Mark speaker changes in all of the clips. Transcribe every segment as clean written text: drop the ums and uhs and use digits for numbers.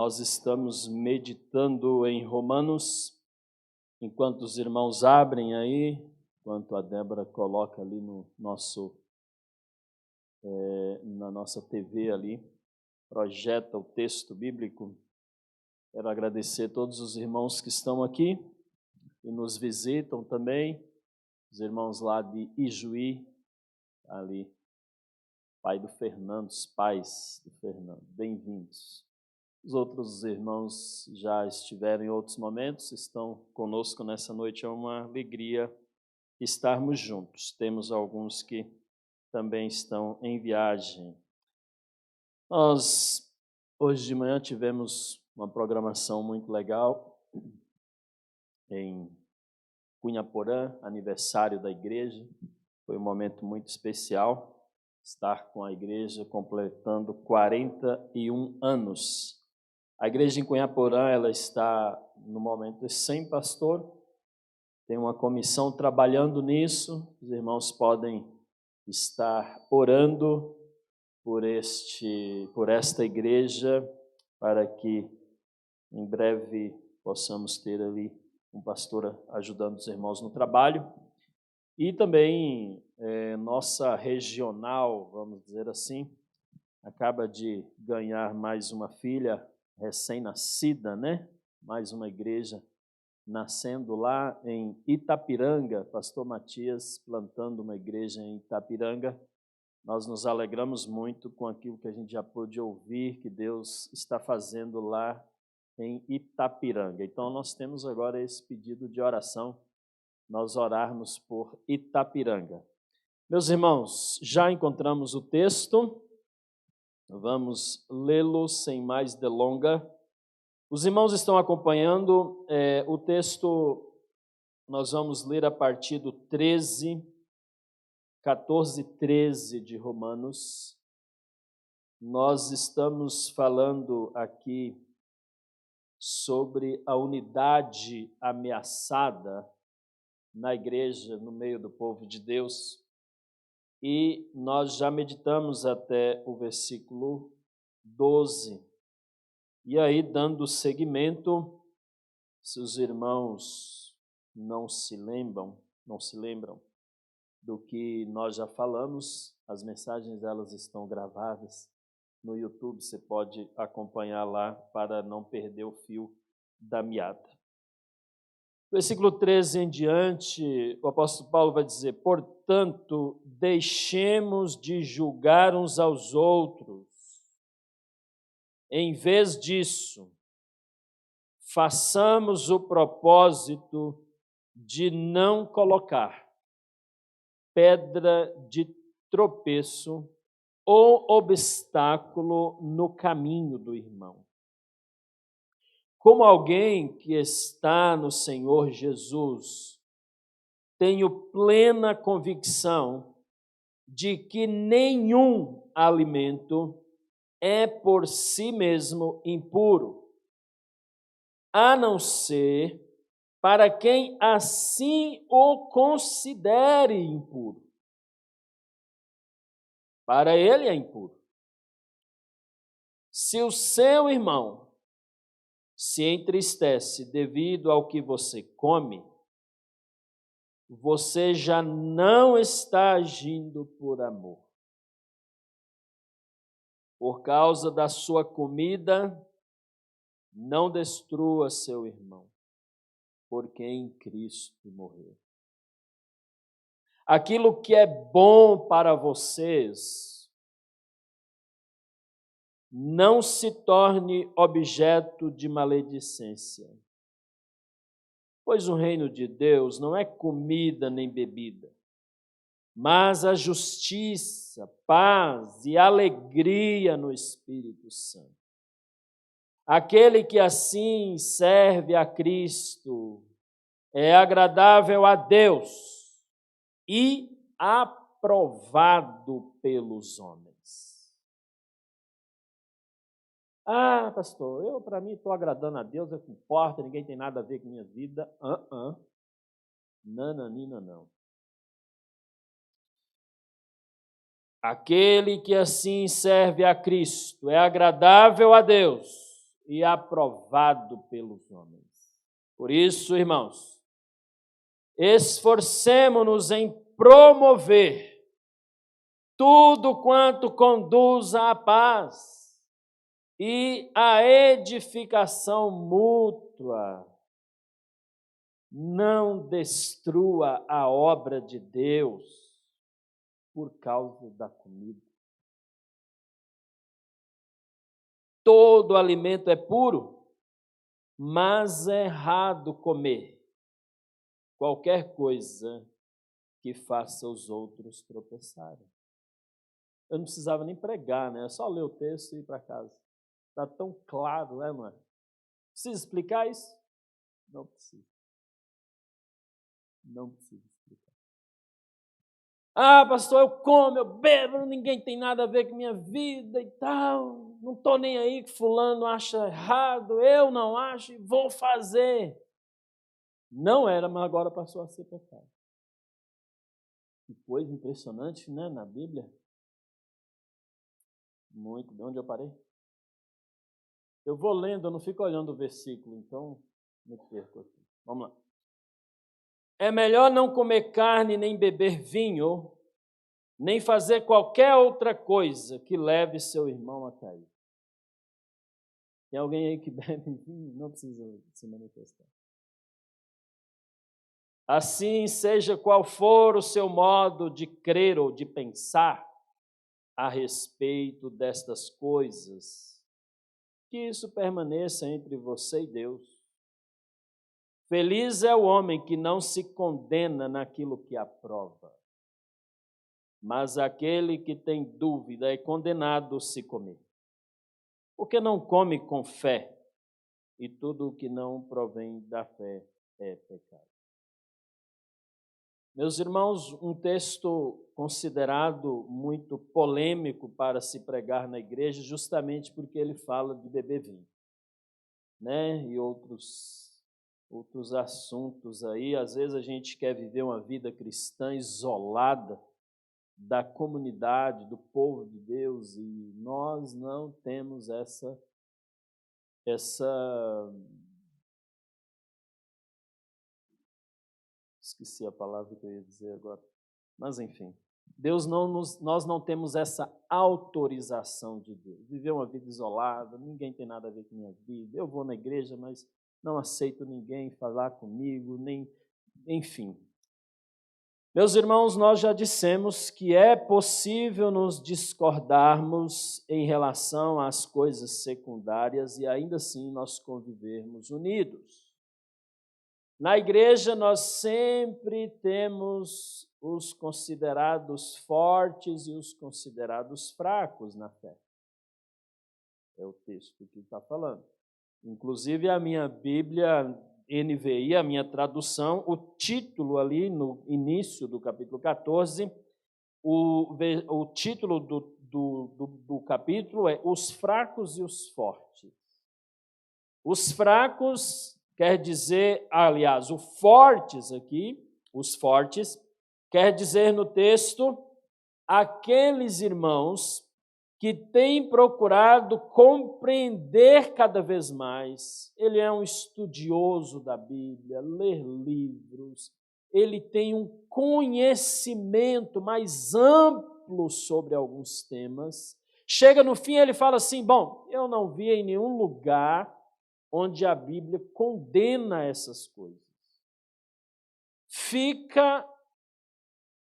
Speaker 1: Nós estamos meditando em Romanos, enquanto os irmãos abrem aí, enquanto a Débora coloca ali no na nossa TV ali, projeta o texto bíblico. Quero agradecer a todos os irmãos que estão aqui e nos visitam também, os irmãos lá de Ijuí, ali, pai do Fernando, os pais do Fernando, bem-vindos. Os outros irmãos já estiveram em outros momentos, estão conosco nessa noite, é uma alegria estarmos juntos. Temos alguns que também estão em viagem. Nós, hoje de manhã, tivemos uma programação muito legal em Cunhaporã, aniversário da igreja. Foi um momento muito especial estar com a igreja completando 41 anos. A igreja em Cunhaporã, ela está no momento sem pastor, tem uma comissão trabalhando nisso, os irmãos podem estar orando por esta igreja, para que em breve possamos ter ali um pastor ajudando os irmãos no trabalho. E também nossa regional, vamos dizer assim, acaba de ganhar mais uma filha recém-nascida, né? Mais uma igreja nascendo lá em Itapiranga, pastor Matias plantando uma igreja em Itapiranga. Nós nos alegramos muito com aquilo que a gente já pôde ouvir, que Deus está fazendo lá em Itapiranga. Então nós temos agora esse pedido de oração, nós orarmos por Itapiranga. Meus irmãos, já encontramos o texto, vamos lê-lo sem mais delonga. Os irmãos estão acompanhando o texto, nós vamos ler a partir do 14, 13 de Romanos. Nós estamos falando aqui sobre a unidade ameaçada na igreja, no meio do povo de Deus. E nós já meditamos até o versículo 12. E aí, dando seguimento, se os irmãos não se lembram do que nós já falamos, as mensagens elas estão gravadas no YouTube, você pode acompanhar lá para não perder o fio da meada. Versículo 13 em diante, o apóstolo Paulo vai dizer: portanto, deixemos de julgar uns aos outros. Em vez disso, façamos o propósito de não colocar pedra de tropeço ou obstáculo no caminho do irmão. Como alguém que está no Senhor Jesus, tenho plena convicção de que nenhum alimento é por si mesmo impuro, a não ser para quem assim o considere impuro. Para ele é impuro. Se o seu irmão se entristece devido ao que você come, você já não está agindo por amor. Por causa da sua comida, não destrua seu irmão, por quem Cristo morreu. Aquilo que é bom para vocês não se torne objeto de maledicência, pois o reino de Deus não é comida nem bebida, mas a justiça, paz e alegria no Espírito Santo. Aquele que assim serve a Cristo é agradável a Deus e aprovado pelos homens. Ah, pastor, para mim estou agradando a Deus, é o que importa, ninguém tem nada a ver com minha vida. Nananina não. Aquele que assim serve a Cristo é agradável a Deus e aprovado pelos homens. Por isso, irmãos, esforcemo-nos em promover tudo quanto conduz à paz e à edificação mútua. Não destrua a obra de Deus por causa da comida. Todo alimento é puro, mas é errado comer qualquer coisa que faça os outros tropeçarem. Eu não precisava nem pregar, né? É só ler o texto e ir para casa. Está tão claro, né, mãe? Precisa explicar isso? Não precisa. Não precisa explicar. Ah, pastor, eu como, eu bebo, ninguém tem nada a ver com minha vida e tal. Não estou nem aí que fulano acha errado, eu não acho e vou fazer. Não era, mas agora passou a ser pecado. Que coisa impressionante, né, na Bíblia. Muito bem. Onde eu parei? Eu vou lendo, eu não fico olhando o versículo, então me perco aqui. Vamos lá. É melhor não comer carne, nem beber vinho, nem fazer qualquer outra coisa que leve seu irmão a cair. Tem alguém aí que bebe vinho? Não precisa se manifestar. Assim, seja qual for o seu modo de crer ou de pensar a respeito destas coisas, que isso permaneça entre você e Deus. Feliz é o homem que não se condena naquilo que aprova, mas aquele que tem dúvida é condenado se comer. Porque não come com fé, e tudo o que não provém da fé é pecado. Meus irmãos, um texto considerado muito polêmico para se pregar na igreja, justamente porque ele fala de beber vinho, né? E outros assuntos aí. Às vezes a gente quer viver uma vida cristã isolada da comunidade, do povo de Deus, e nós não temos essa esqueci a palavra que eu ia dizer agora, mas enfim, nós não temos essa autorização de Deus. Viver uma vida isolada, ninguém tem nada a ver com minha vida, eu vou na igreja, mas não aceito ninguém falar comigo, enfim. Meus irmãos, nós já dissemos que é possível nos discordarmos em relação às coisas secundárias e ainda assim nós convivermos unidos. Na igreja nós sempre temos os considerados fortes e os considerados fracos na fé. É o texto que está falando. Inclusive a minha Bíblia NVI, a minha tradução, o título ali no início do capítulo 14, o título do capítulo é Os Fracos e os Fortes. Os fracos quer dizer, aliás, os fortes aqui, os fortes, quer dizer no texto, aqueles irmãos que têm procurado compreender cada vez mais. Ele é um estudioso da Bíblia, ler livros, ele tem um conhecimento mais amplo sobre alguns temas. Chega no fim, ele fala assim, bom, eu não vi em nenhum lugar onde a Bíblia condena essas coisas. Fica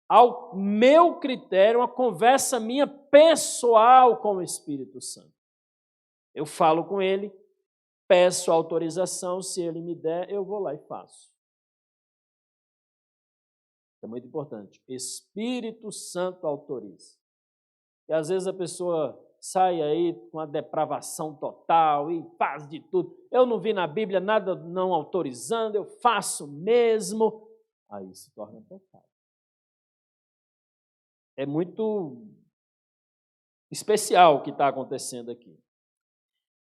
Speaker 1: ao meu critério, uma conversa minha pessoal com o Espírito Santo. Eu falo com ele, peço autorização, se ele me der, eu vou lá e faço. É muito importante. Espírito Santo autoriza. E às vezes a pessoa sai aí com a depravação total e faz de tudo. Eu não vi na Bíblia nada não autorizando, eu faço mesmo. Aí se torna pecado. É muito especial o que está acontecendo aqui.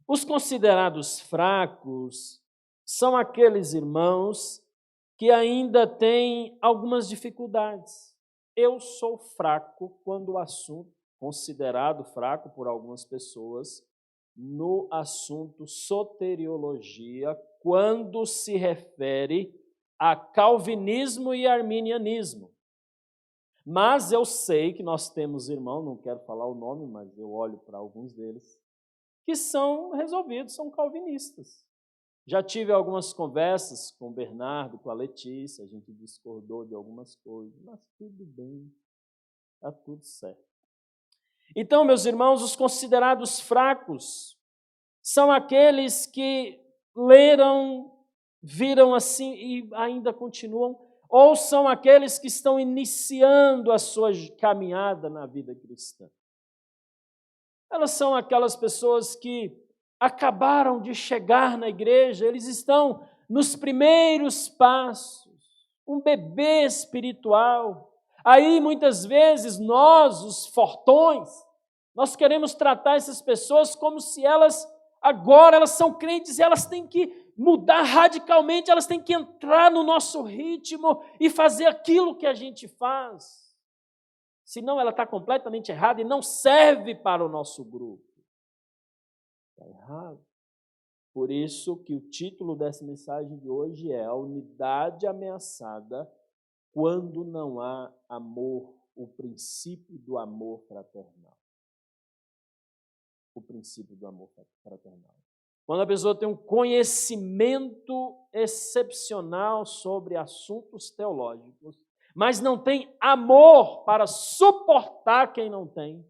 Speaker 1: Os considerados fracos são aqueles irmãos que ainda têm algumas dificuldades. Eu sou fraco quando o assunto, considerado fraco por algumas pessoas, no assunto soteriologia quando se refere a calvinismo e arminianismo. Mas eu sei que nós temos irmãos, não quero falar o nome, mas eu olho para alguns deles, que são resolvidos, são calvinistas. Já tive algumas conversas com o Bernardo, com a Letícia, a gente discordou de algumas coisas, mas tudo bem, está tudo certo. Então, meus irmãos, os considerados fracos são aqueles que leram, viram assim e ainda continuam, ou são aqueles que estão iniciando a sua caminhada na vida cristã. Elas são aquelas pessoas que acabaram de chegar na igreja, eles estão nos primeiros passos, um bebê espiritual. Aí, muitas vezes, nós, os fortões, nós queremos tratar essas pessoas como se elas são crentes e elas têm que mudar radicalmente, elas têm que entrar no nosso ritmo e fazer aquilo que a gente faz. Senão ela está completamente errada e não serve para o nosso grupo. Está errado. Por isso que o título dessa mensagem de hoje é A Unidade Ameaçada quando não há amor, o princípio do amor fraternal. O princípio do amor fraternal. Quando a pessoa tem um conhecimento excepcional sobre assuntos teológicos, mas não tem amor para suportar quem não tem,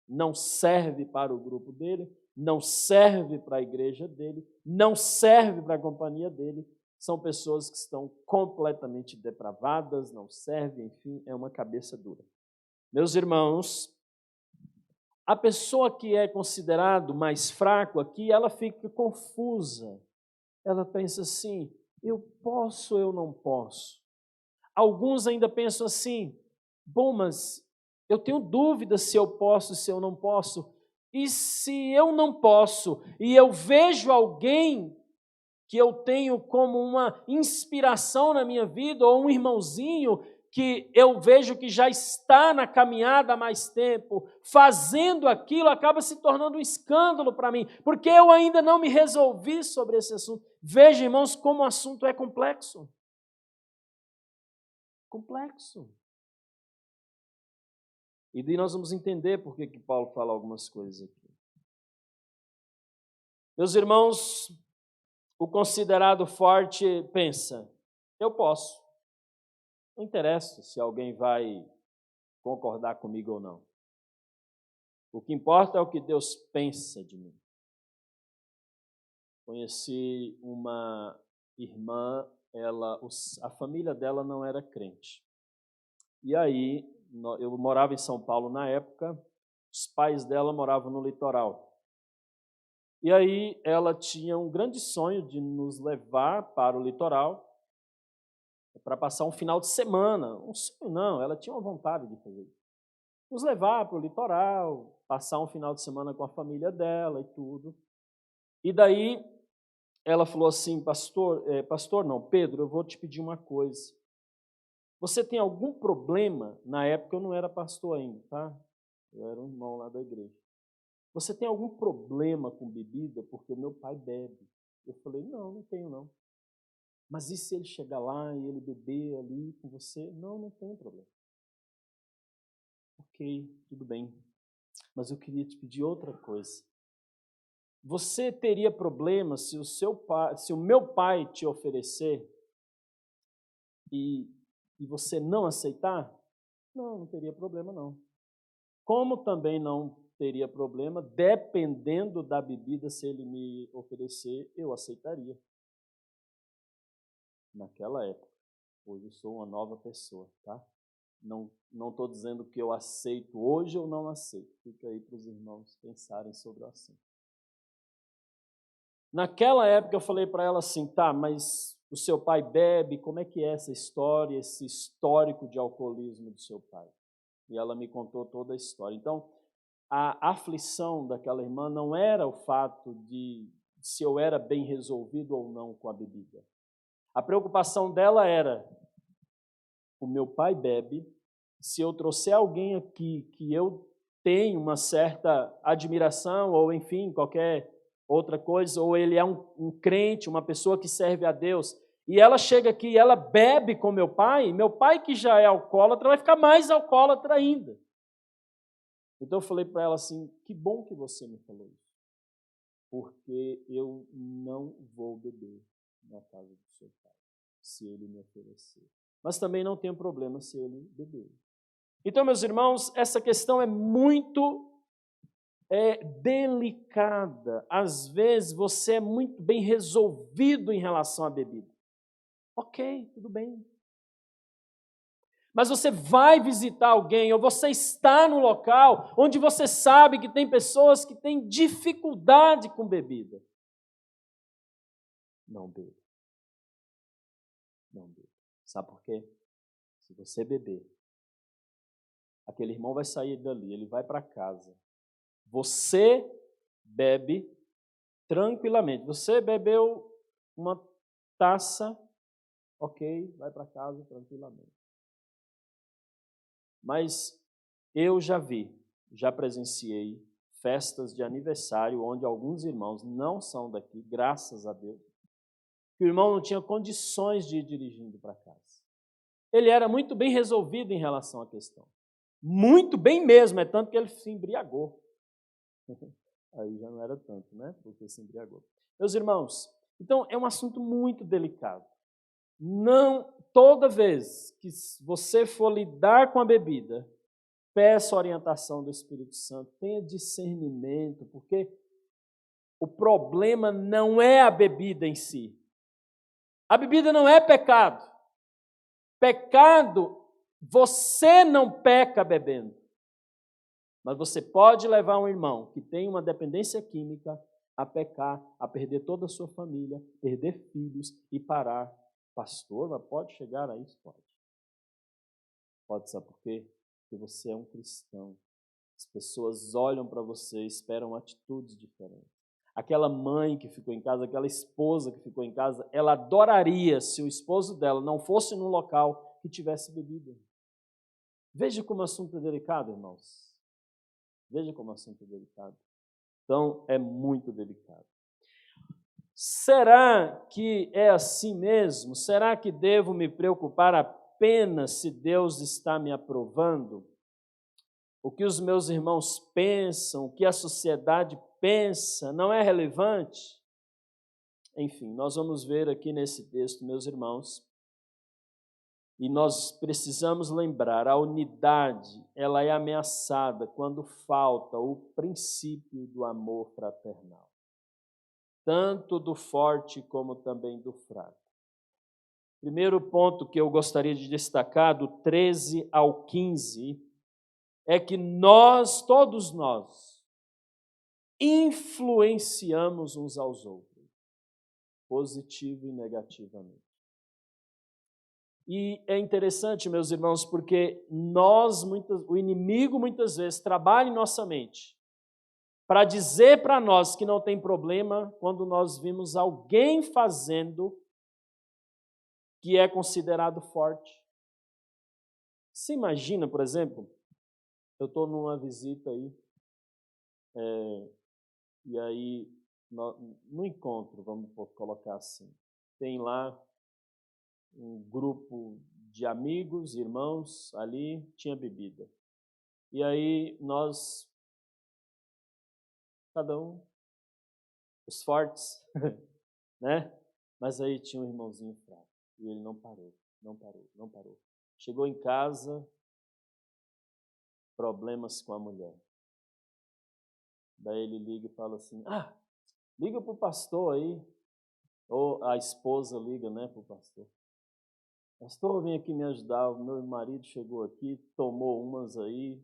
Speaker 1: não serve para o grupo dele, não serve para a igreja dele, não serve para a companhia dele, são pessoas que estão completamente depravadas, não servem, enfim, é uma cabeça dura. Meus irmãos, a pessoa que é considerado mais fraco aqui, ela fica confusa. Ela pensa assim, eu posso, eu não posso. Alguns ainda pensam assim, bom, mas eu tenho dúvida se eu posso, se eu não posso. E se eu não posso, e eu vejo alguém que eu tenho como uma inspiração na minha vida, ou um irmãozinho que eu vejo que já está na caminhada há mais tempo, fazendo aquilo, acaba se tornando um escândalo para mim, porque eu ainda não me resolvi sobre esse assunto. Veja, irmãos, como o assunto é complexo. Complexo. E daí nós vamos entender por que Paulo fala algumas coisas aqui. Meus irmãos, o considerado forte pensa, eu posso. Não interessa se alguém vai concordar comigo ou não. O que importa é o que Deus pensa de mim. Conheci uma irmã, a família dela não era crente. E aí, eu morava em São Paulo na época, os pais dela moravam no litoral. E aí ela tinha um grande sonho de nos levar para o litoral para passar um final de semana. Um sonho não, ela tinha uma vontade de fazer isso. Nos levar para o litoral, passar um final de semana com a família dela e tudo. E daí ela falou assim, Pedro, eu vou te pedir uma coisa. Você tem algum problema? Na época eu não era pastor ainda, tá? Eu era um irmão lá da igreja. Você tem algum problema com bebida? Porque o meu pai bebe. Eu falei, não tenho não. Mas e se ele chegar lá e ele beber ali com você? Não tem problema. Ok, tudo bem. Mas eu queria te pedir outra coisa. Você teria problema se o meu pai te oferecer e você não aceitar? Não teria problema não. Como também não teria problema, dependendo da bebida, se ele me oferecer, eu aceitaria. Naquela época. Hoje eu sou uma nova pessoa, tá? Não estou dizendo que eu aceito hoje ou não aceito. Fica aí para os irmãos pensarem sobre o assunto. Naquela época eu falei para ela assim, tá, mas o seu pai bebe, como é que é essa história, esse histórico de alcoolismo do seu pai? E ela me contou toda a história. Então, a aflição daquela irmã não era o fato de se eu era bem resolvido ou não com a bebida. A preocupação dela era, o meu pai bebe, se eu trouxer alguém aqui que eu tem uma certa admiração, ou enfim, qualquer outra coisa, ou ele é um crente, uma pessoa que serve a Deus, e ela chega aqui e ela bebe com meu pai que já é alcoólatra vai ficar mais alcoólatra ainda. Então eu falei para ela assim, que bom que você me falou isso, porque eu não vou beber na casa do seu pai, se ele me oferecer. Mas também não tenho problema se ele beber. Então, meus irmãos, essa questão é muito delicada. Às vezes você é muito bem resolvido em relação à bebida. Ok, tudo bem. Mas você vai visitar alguém, ou você está no local onde você sabe que tem pessoas que têm dificuldade com bebida. Não beba. Não beba. Sabe por quê? Se você beber, aquele irmão vai sair dali, ele vai para casa. Você bebe tranquilamente. Você bebeu uma taça, ok, vai para casa tranquilamente. Mas eu já presenciei festas de aniversário onde alguns irmãos não são daqui, graças a Deus, que o irmão não tinha condições de ir dirigindo para casa. Ele era muito bem resolvido em relação à questão. Muito bem mesmo, é tanto que ele se embriagou. Aí já não era tanto, né? Porque se embriagou. Meus irmãos, então é um assunto muito delicado. Não, toda vez que você for lidar com a bebida, peça a orientação do Espírito Santo, tenha discernimento, porque o problema não é a bebida em si. A bebida não é pecado. Pecado, você não peca bebendo. Mas você pode levar um irmão que tem uma dependência química a pecar, a perder toda a sua família, perder filhos e parar. Pastor, mas pode chegar a isso? Pode. Pode, sabe por quê? Porque você é um cristão. As pessoas olham para você e esperam atitudes diferentes. Aquela mãe que ficou em casa, aquela esposa que ficou em casa, ela adoraria se o esposo dela não fosse num local que tivesse bebida. Veja como o assunto é delicado, irmãos. Veja como o assunto é delicado. Então, é muito delicado. Será que é assim mesmo? Será que devo me preocupar apenas se Deus está me aprovando? O que os meus irmãos pensam, o que a sociedade pensa, não é relevante? Enfim, nós vamos ver aqui nesse texto, meus irmãos, e nós precisamos lembrar, a unidade, ela é ameaçada quando falta o princípio do amor fraternal, tanto do forte como também do fraco. Primeiro ponto que eu gostaria de destacar, do 13 ao 15, é que nós, todos nós, influenciamos uns aos outros, positivo e negativamente. E é interessante, meus irmãos, porque o inimigo muitas vezes trabalha em nossa mente para dizer para nós que não tem problema quando nós vimos alguém fazendo que é considerado forte. Você imagina, por exemplo, eu estou numa visita aí, e aí, no encontro, vamos colocar assim, tem lá um grupo de amigos, irmãos, ali tinha bebida. E aí nós, cada um, os fortes, né? Mas aí tinha um irmãozinho fraco, e ele não parou. Chegou em casa, problemas com a mulher. Daí ele liga e fala assim, liga para o pastor aí. Ou a esposa liga, né, para o pastor. Pastor, vem aqui me ajudar, o meu marido chegou aqui, tomou umas aí,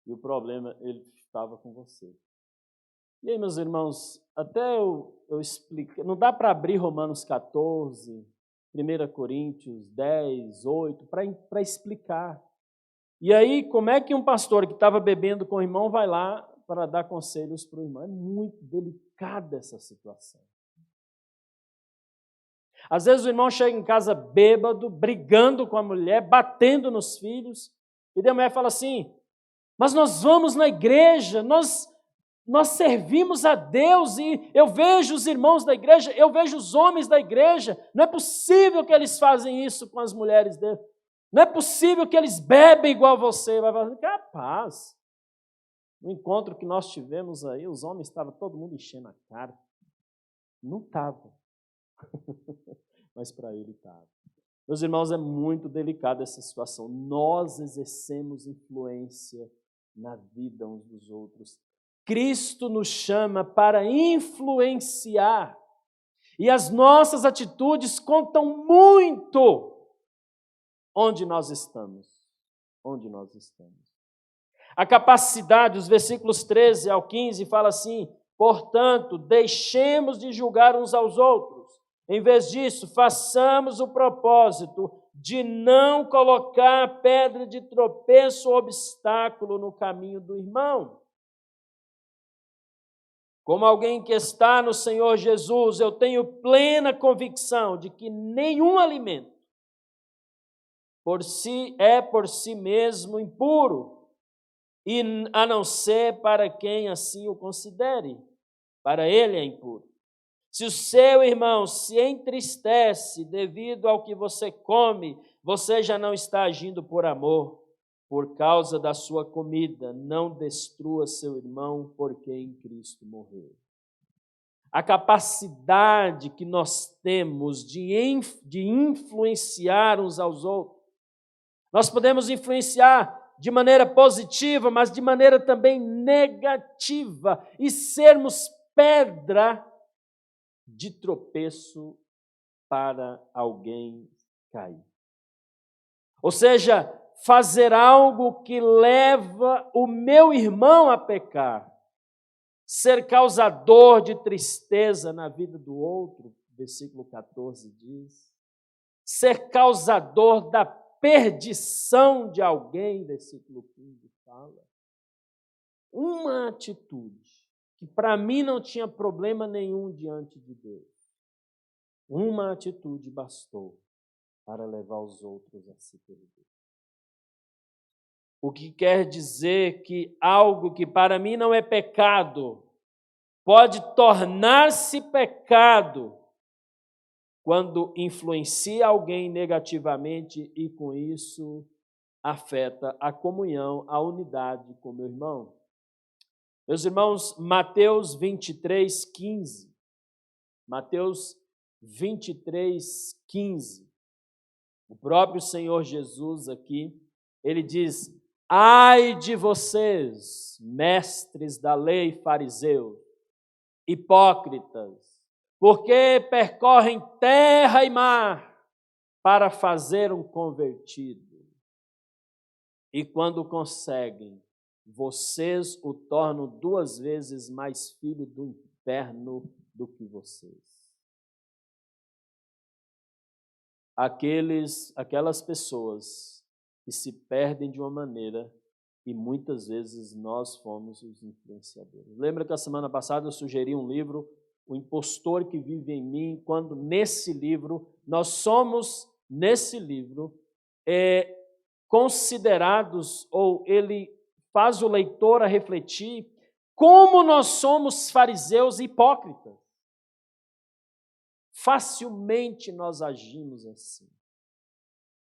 Speaker 1: e o problema, ele estava com você. E aí, meus irmãos, até eu explico, não dá para abrir Romanos 14, 1 Coríntios 10, 8, para explicar. E aí, como é que um pastor que estava bebendo com o irmão vai lá para dar conselhos para o irmão? É muito delicada essa situação. Às vezes o irmão chega em casa bêbado, brigando com a mulher, batendo nos filhos, e daí a mulher fala assim, Mas nós vamos na igreja, nós servimos a Deus e eu vejo os irmãos da igreja, eu vejo os homens da igreja. Não é possível que eles fazem isso com as mulheres dele. Não é possível que eles bebem igual você. Vai falar, capaz. No encontro que nós tivemos aí, os homens estavam todo mundo enchendo a cara. Não estava. Mas para ele estava. Meus irmãos, é muito delicada essa situação. Nós exercemos influência na vida uns dos outros. Cristo nos chama para influenciar. E as nossas atitudes contam muito onde nós estamos. Onde nós estamos. A capacidade, os versículos 13 ao 15, fala assim: portanto, deixemos de julgar uns aos outros. Em vez disso, façamos o propósito de não colocar pedra de tropeço ou obstáculo no caminho do irmão. Como alguém que está no Senhor Jesus, eu tenho plena convicção de que nenhum alimento por si mesmo impuro, e a não ser para quem assim o considere, para ele é impuro. Se o seu irmão se entristece devido ao que você come, você já não está agindo por amor. Por causa da sua comida, não destrua seu irmão por quem Cristo morreu. A capacidade que nós temos de influenciar uns aos outros. Nós podemos influenciar de maneira positiva, mas de maneira também negativa, e sermos pedra de tropeço para alguém cair. Ou seja, fazer algo que leva o meu irmão a pecar, ser causador de tristeza na vida do outro, versículo 14 diz, ser causador da perdição de alguém, versículo 15 fala. Uma atitude que para mim não tinha problema nenhum diante de Deus. Uma atitude bastou para levar os outros a se perder. O que quer dizer que algo que para mim não é pecado, pode tornar-se pecado quando influencia alguém negativamente e com isso afeta a comunhão, a unidade com meu irmão. Meus irmãos, Mateus 23, 15. Mateus 23, 15. O próprio Senhor Jesus aqui, ele diz: ai de vocês, mestres da lei, fariseus, hipócritas, porque percorrem terra e mar para fazer um convertido. E quando conseguem, vocês o tornam 2 vezes mais filho do inferno do que vocês. Aquelas pessoas que se perdem de uma maneira e muitas vezes nós fomos os influenciadores. Lembra que a semana passada eu sugeri um livro, O Impostor que Vive em Mim, quando nesse livro, nós somos, nesse livro, considerados, ou ele faz o leitor a refletir, como nós somos fariseus e hipócritas. Facilmente nós agimos assim.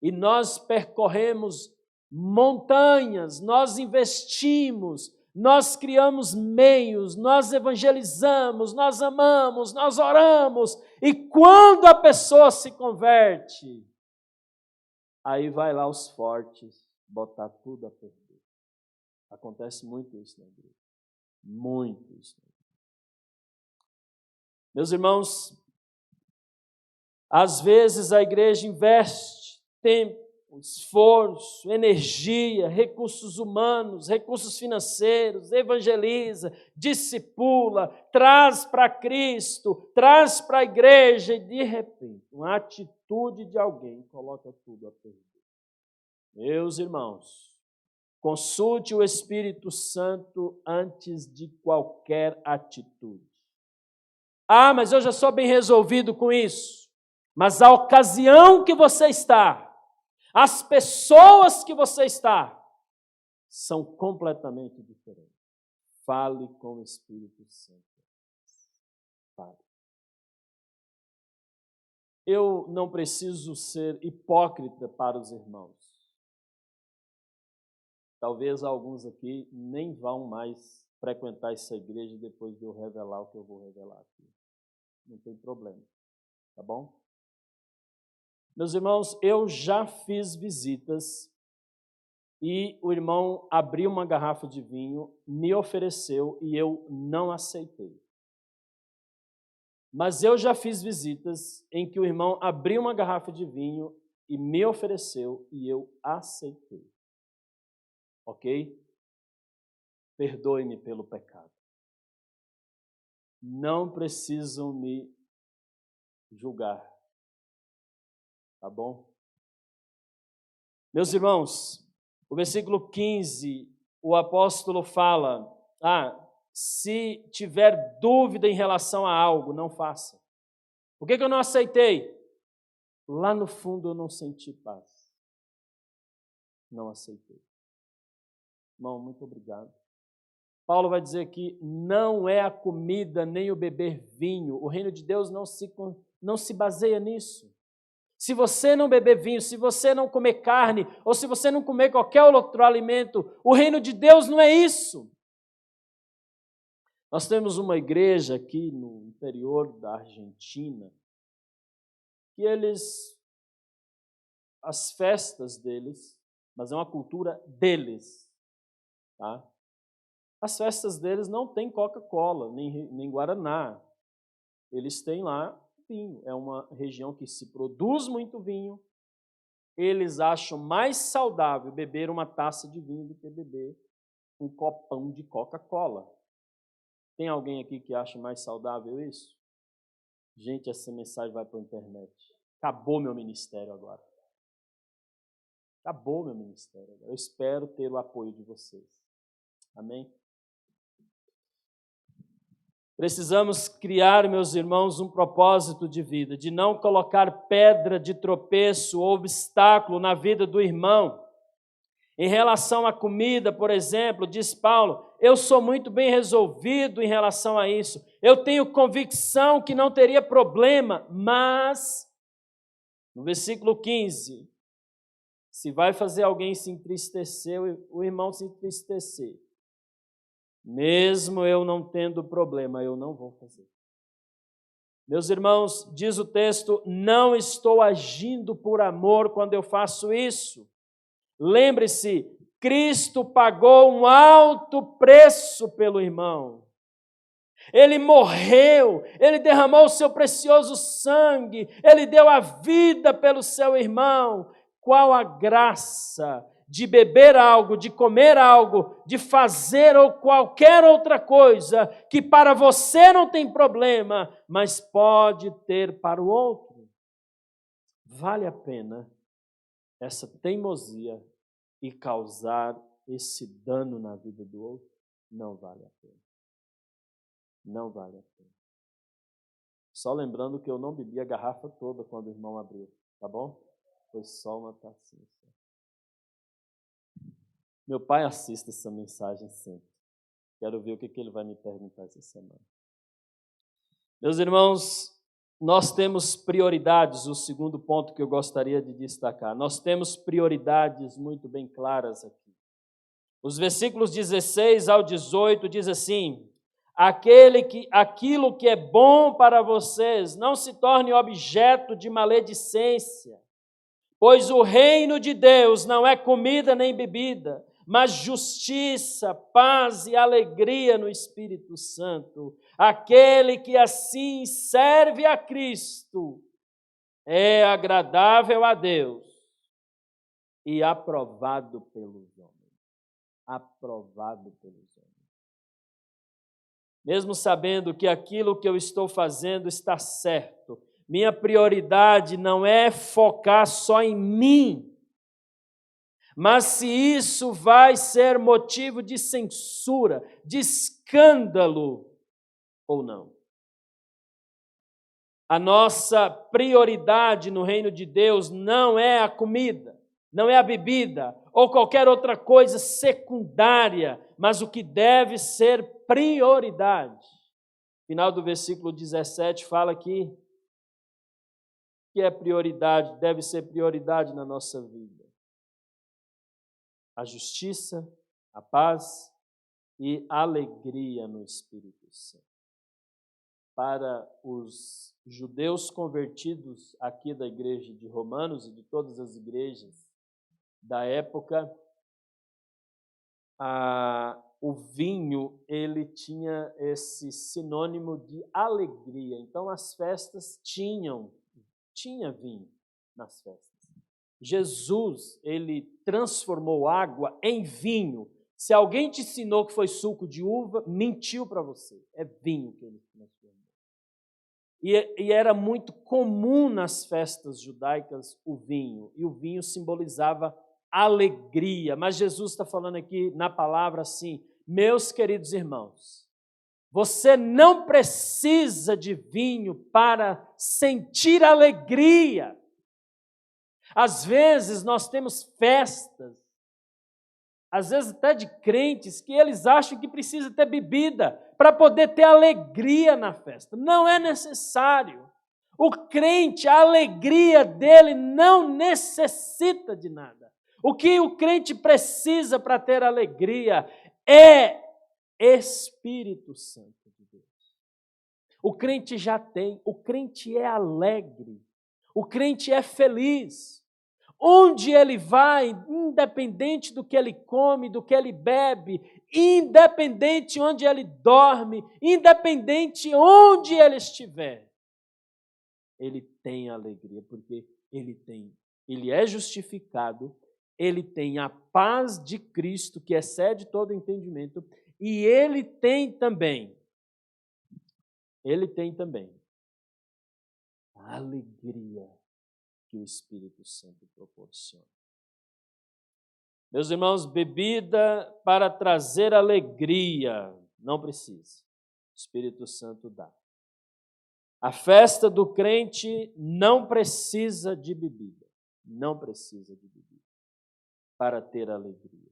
Speaker 1: E nós percorremos montanhas, nós investimos, nós criamos meios, nós evangelizamos, nós amamos, nós oramos, e quando a pessoa se converte, aí vai lá os fortes botar tudo a perder. Acontece muito isso na igreja. Muito isso. Meus irmãos, às vezes a igreja investe tempo, esforço, energia, recursos humanos, recursos financeiros, evangeliza, discipula, traz para Cristo, traz para a igreja e de repente, uma atitude de alguém coloca tudo a perder. Meus irmãos, consulte o Espírito Santo antes de qualquer atitude. Ah, mas eu já sou bem resolvido com isso. Mas a ocasião que você está, as pessoas que você está, são completamente diferentes. Fale com o Espírito Santo. Fale. Eu não preciso ser hipócrita para os irmãos. Talvez alguns aqui nem vão mais frequentar essa igreja depois de eu revelar o que eu vou revelar aqui. Não tem problema, tá bom? Meus irmãos, eu já fiz visitas e o irmão abriu uma garrafa de vinho, me ofereceu e eu não aceitei. Mas eu já fiz visitas em que o irmão abriu uma garrafa de vinho e me ofereceu e eu aceitei. Ok? Perdoe-me pelo pecado. Não precisam me julgar. Tá bom? Meus irmãos, o versículo 15, o apóstolo fala, se tiver dúvida em relação a algo, não faça. Por que eu não aceitei? Lá no fundo eu não senti paz. Não aceitei. Irmão, muito obrigado. Paulo vai dizer que não é a comida nem o beber vinho. O reino de Deus não se baseia nisso. Se você não beber vinho, se você não comer carne, ou se você não comer qualquer outro alimento, o reino de Deus não é isso. Nós temos uma igreja aqui no interior da Argentina, que as festas deles, mas é uma cultura deles, tá? As festas deles não tem Coca-Cola, nem Guaraná. Eles têm lá vinho. É uma região que se produz muito vinho. Eles acham mais saudável beber uma taça de vinho do que beber um copão de Coca-Cola. Tem alguém aqui que acha mais saudável isso? Gente, essa mensagem vai para a internet. Acabou meu ministério agora. Acabou meu ministério agora. Eu espero ter o apoio de vocês. Amém? Precisamos criar, meus irmãos, um propósito de vida, de não colocar pedra de tropeço ou obstáculo na vida do irmão. Em relação à comida, por exemplo, diz Paulo, eu sou muito bem resolvido em relação a isso. Eu tenho convicção que não teria problema, mas, no versículo 15, se vai fazer alguém se entristecer, o irmão se entristecer, mesmo eu não tendo problema, eu não vou fazer. Meus irmãos, diz o texto, não estou agindo por amor quando eu faço isso. Lembre-se, Cristo pagou um alto preço pelo irmão. Ele morreu, ele derramou o seu precioso sangue, ele deu a vida pelo seu irmão. Qual a graça de beber algo, de comer algo, de fazer ou qualquer outra coisa que para você não tem problema, mas pode ter para o outro? Vale a pena essa teimosia e causar esse dano na vida do outro? Não vale a pena. Não vale a pena. Só lembrando que eu não bebi a garrafa toda quando o irmão abriu, tá bom? Foi só uma tacinha. Meu pai assiste essa mensagem sempre. Quero ver o que ele vai me perguntar essa semana. Meus irmãos, nós temos prioridades, o segundo ponto que eu gostaria de destacar. Nós temos prioridades muito bem claras aqui. Os versículos 16 ao 18 diz assim, aquilo que é bom para vocês não se torne objeto de maledicência, pois o reino de Deus não é comida nem bebida, mas justiça, paz e alegria no Espírito Santo. Aquele que assim serve a Cristo é agradável a Deus e aprovado pelos homens. Aprovado pelos homens. Mesmo sabendo que aquilo que eu estou fazendo está certo, minha prioridade não é focar só em mim, mas se isso vai ser motivo de censura, de escândalo ou não. A nossa prioridade no reino de Deus não é a comida, não é a bebida ou qualquer outra coisa secundária, mas o que deve ser prioridade. Final do versículo 17 fala que é prioridade, deve ser prioridade na nossa vida. A justiça, a paz e a alegria no Espírito Santo. Para os judeus convertidos aqui da igreja de Romanos e de todas as igrejas da época, o vinho, ele tinha esse sinônimo de alegria. Então, as festas tinha vinho nas festas. Jesus, ele transformou água em vinho. Se alguém te ensinou que foi suco de uva, mentiu para você. É vinho que ele transformou. E era muito comum nas festas judaicas o vinho. E o vinho simbolizava alegria. Mas Jesus está falando aqui na palavra assim: meus queridos irmãos, você não precisa de vinho para sentir alegria. Às vezes nós temos festas, às vezes até de crentes, que eles acham que precisa ter bebida para poder ter alegria na festa. Não é necessário. O crente, a alegria dele não necessita de nada. O que o crente precisa para ter alegria é Espírito Santo de Deus. O crente já tem, o crente é alegre, o crente é feliz. Onde ele vai, independente do que ele come, do que ele bebe, independente onde ele dorme, independente onde ele estiver, ele tem alegria, porque ele é justificado, ele tem a paz de Cristo, que excede todo entendimento, e ele tem também a alegria que o Espírito Santo proporciona. Meus irmãos, bebida para trazer alegria, não precisa. O Espírito Santo dá. A festa do crente não precisa de bebida. Não precisa de bebida para ter alegria.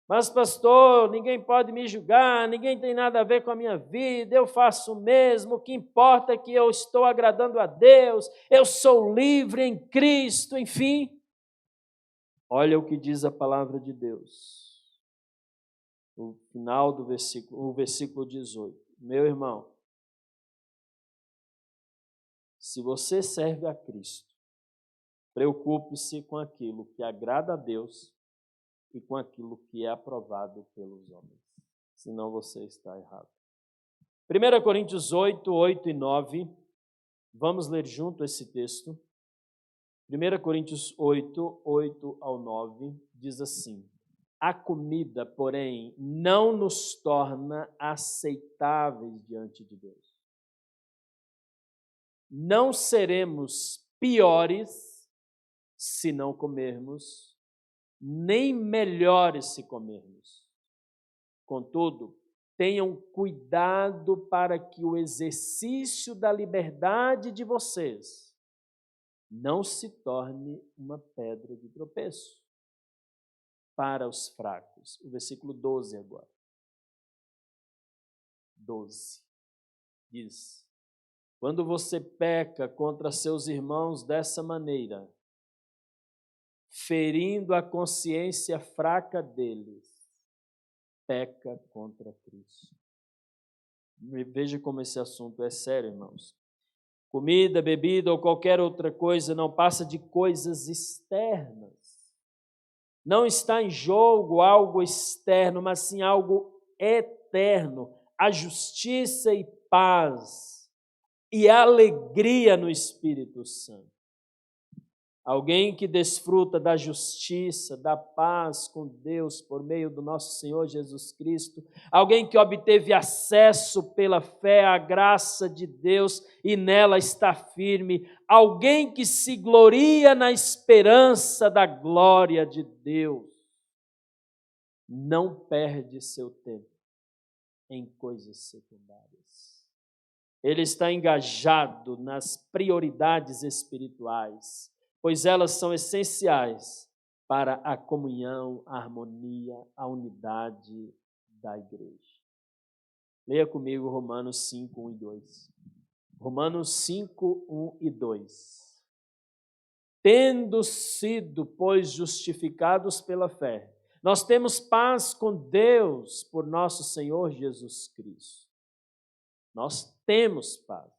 Speaker 1: Mas, pastor, ninguém pode me julgar, ninguém tem nada a ver com a minha vida, eu faço o mesmo, o que importa é que eu estou agradando a Deus, eu sou livre em Cristo, enfim. Olha o que diz a palavra de Deus. O final do versículo, o versículo 18. Meu irmão, se você serve a Cristo, preocupe-se com aquilo que agrada a Deus e com aquilo que é aprovado pelos homens. Senão você está errado. 1 Coríntios 8, 8 e 9. Vamos ler junto esse texto. 1 Coríntios 8, 8 ao 9, diz assim: a comida, porém, não nos torna aceitáveis diante de Deus. Não seremos piores se não comermos, nem melhores se comermos. Contudo, tenham cuidado para que o exercício da liberdade de vocês não se torne uma pedra de tropeço para os fracos. O versículo 12 agora. 12. Diz: quando você peca contra seus irmãos dessa maneira, ferindo a consciência fraca deles, peca contra Cristo. Veja como esse assunto é sério, irmãos. Comida, bebida ou qualquer outra coisa não passa de coisas externas. Não está em jogo algo externo, mas sim algo eterno. A justiça e paz e alegria no Espírito Santo. Alguém que desfruta da justiça, da paz com Deus por meio do nosso Senhor Jesus Cristo, alguém que obteve acesso pela fé à graça de Deus e nela está firme, alguém que se gloria na esperança da glória de Deus, não perde seu tempo em coisas secundárias. Ele está engajado nas prioridades espirituais, pois elas são essenciais para a comunhão, a harmonia, a unidade da igreja. Leia comigo Romanos 5, 1 e 2. Romanos 5, 1 e 2. Tendo sido, pois, justificados pela fé, nós temos paz com Deus por nosso Senhor Jesus Cristo. Nós temos paz,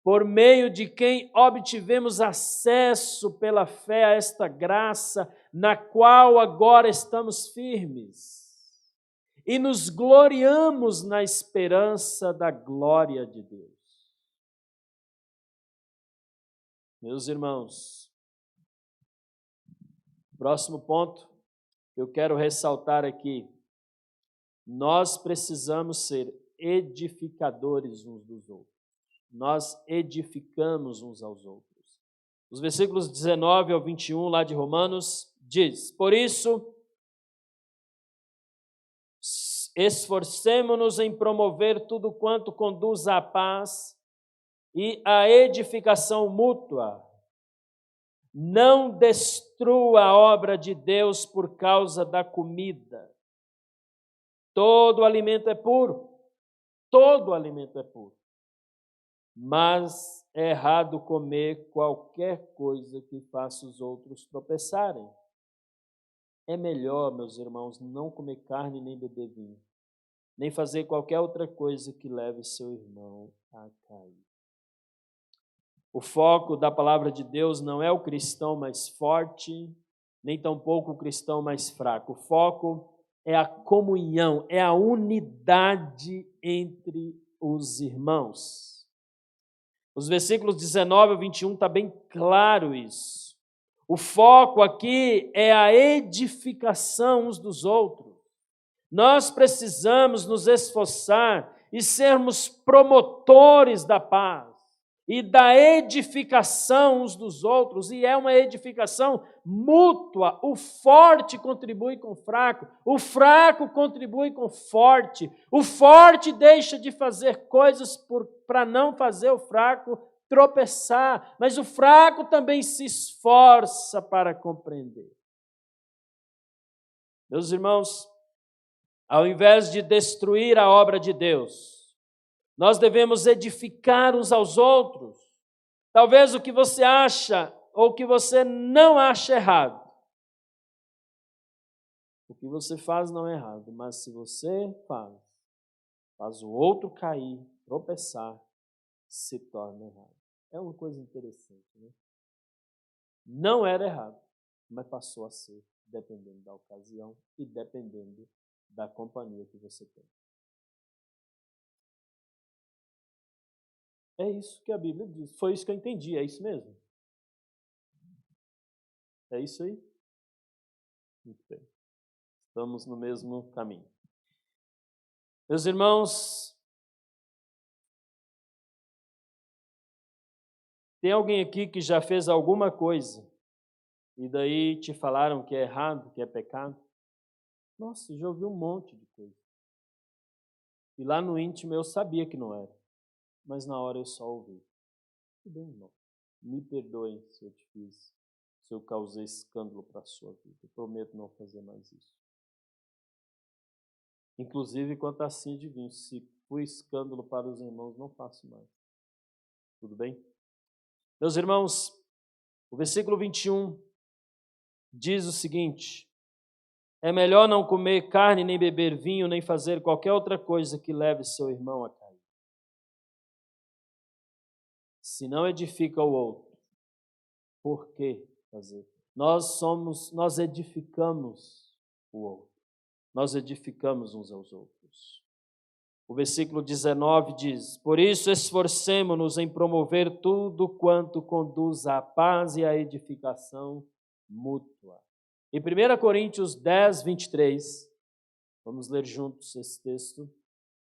Speaker 1: por meio de quem obtivemos acesso pela fé a esta graça, na qual agora estamos firmes, e nos gloriamos na esperança da glória de Deus. Meus irmãos, próximo ponto que eu quero ressaltar aqui: nós precisamos ser edificadores uns dos outros. Nós edificamos uns aos outros. Os versículos 19 ao 21 lá de Romanos diz: por isso, esforcemo-nos em promover tudo quanto conduz à paz e à edificação mútua. Não destrua a obra de Deus por causa da comida. Todo alimento é puro. Todo alimento é puro. Mas é errado comer qualquer coisa que faça os outros tropeçarem. É melhor, meus irmãos, não comer carne nem beber vinho, nem fazer qualquer outra coisa que leve seu irmão a cair. O foco da palavra de Deus não é o cristão mais forte, nem tampouco o cristão mais fraco. O foco é a comunhão, é a unidade entre os irmãos. Os versículos 19 a 21 está bem claro isso. O foco aqui é a edificação uns dos outros. Nós precisamos nos esforçar e sermos promotores da paz e da edificação uns dos outros, e é uma edificação mútua. O forte contribui com o fraco contribui com o forte deixa de fazer coisas para não fazer o fraco tropeçar, mas o fraco também se esforça para compreender. Meus irmãos, ao invés de destruir a obra de Deus, nós devemos edificar uns aos outros. Talvez o que você acha ou o que você não acha errado. O que você faz não é errado, mas se você faz o outro cair, tropeçar, se torna errado. É uma coisa interessante, né? Não era errado, mas passou a ser, dependendo da ocasião e dependendo da companhia que você tem. É isso que a Bíblia diz. Foi isso que eu entendi, é isso mesmo? É isso aí? Muito bem. Estamos no mesmo caminho. Meus irmãos, tem alguém aqui que já fez alguma coisa e daí te falaram que é errado, que é pecado? Nossa, já ouvi um monte de coisa. E lá no íntimo eu sabia que não era, mas na hora eu só ouvi. Tudo bem, irmão. Me perdoe se eu te fiz, se eu causei escândalo para a sua vida. Eu prometo não fazer mais isso. Inclusive, quanto a assim de vinho, se fui escândalo para os irmãos, não faço mais. Tudo bem? Meus irmãos, o versículo 21 diz o seguinte: é melhor não comer carne, nem beber vinho, nem fazer qualquer outra coisa que leve seu irmão a cair. Se não edifica o outro, por que fazer? Nós edificamos o outro. Nós edificamos uns aos outros. O versículo 19 diz: por isso esforcemo-nos em promover tudo quanto conduz à paz e à edificação mútua. Em 1 Coríntios 10, 23, vamos ler juntos esse texto.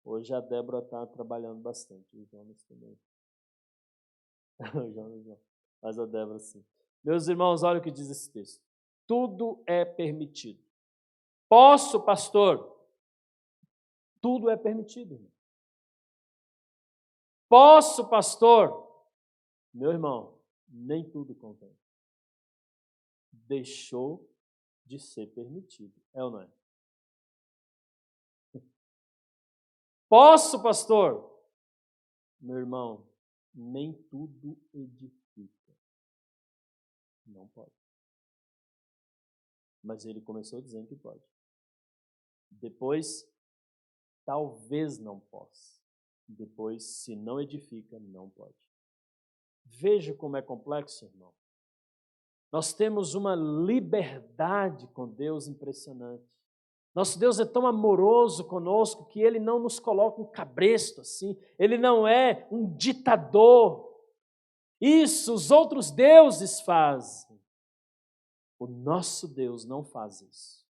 Speaker 1: Hoje a Débora está trabalhando bastante, o Jonas também. O Jonas não, mas a Débora sim. Meus irmãos, olha o que diz esse texto. Tudo é permitido. Posso, pastor? Tudo é permitido. Posso, pastor? Meu irmão, nem tudo convém. Deixou de ser permitido. É ou não é? Posso, pastor? Meu irmão, nem tudo edifica. Não pode. Mas ele começou dizendo que pode. Depois, talvez não possa. Depois, se não edifica, não pode. Veja como é complexo, irmão. Nós temos uma liberdade com Deus impressionante. Nosso Deus é tão amoroso conosco que Ele não nos coloca um cabresto assim. Ele não é um ditador. Isso os outros deuses fazem. O nosso Deus não faz isso.